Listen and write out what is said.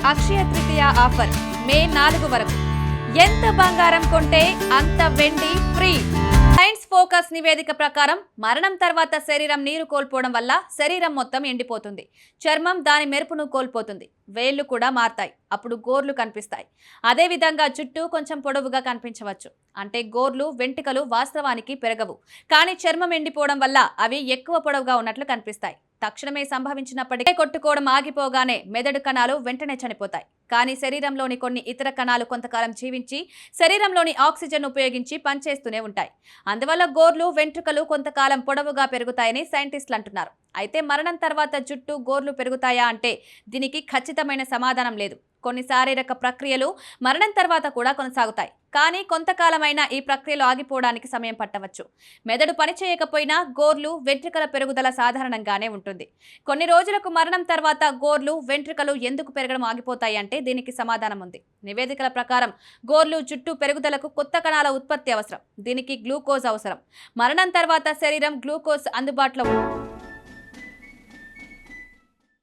Akshaya Tritiya offer మే 4 వరకు ఎంత బంగారం కొంటే అంత వెండి ఫ్రీ. సైన్స్ ఫోకస్ నివేదిక ప్రకారం మరణం తర్వాత శరీరం నీరు కోల్పోవడం వల్ల శరీరం మొత్తం ఎండిపోతుంది. చర్మం దాని మెరుపును కోల్పోతుంది. వేళ్లు కూడా మారతాయి. అప్పుడు గోర్లు కనిపిస్తాయి. అదే విధంగా జుట్టు కొంచెం పొడవుగా కనిపించవచ్చు. అంటే గోర్లు వెంట్రుకలు వాస్తవానికి పెరగవు, కానీ చర్మం ఎండిపోవడం వల్ల అవి ఎక్కువ పొడవుగా ఉన్నట్లు కనిపిస్తాయి. తక్షణమే సంభవించినప్పటికీ కొట్టుకోవడం ఆగిపోగానే మెదడు కణాలు వెంటనే చనిపోతాయి. కానీ శరీరంలోని కొన్ని ఇతర కణాలు కొంతకాలం జీవించి శరీరంలోని ఆక్సిజన్ ఉపయోగించి పనిచేస్తూనే ఉంటాయి. అందువల్ల గోర్లు వెంట్రుకలు కొంతకాలం పొడవుగా పెరుగుతాయని సైంటిస్టులు అంటున్నారు. అయితే మరణం తర్వాత జుట్టు గోర్లు పెరుగుతాయా అంటే దీనికి ఖచ్చితమైన సమాధానం లేదు. కొన్ని శారీరక ప్రక్రియలు మరణం తర్వాత కూడా కొనసాగుతాయి, కానీ కొంతకాలమైన ఈ ప్రక్రియలు ఆగిపోవడానికి సమయం పట్టవచ్చు. మెదడు పనిచేయకపోయినా గోర్లు వెంట్రుకల పెరుగుదల సాధారణంగానే ఉంటుంది. కొన్ని రోజులకు మరణం తర్వాత గోర్లు వెంట్రుకలు ఎందుకు పెరగడం ఆగిపోతాయి అంటే దీనికి సమాధానం ఉంది. నివేదికల ప్రకారం గోర్లు జుట్టు పెరుగుదలకు కొత్త కణాల ఉత్పత్తి అవసరం. దీనికి గ్లూకోజ్ అవసరం. మరణం తర్వాత శరీరం గ్లూకోజ్ అందుబాటులో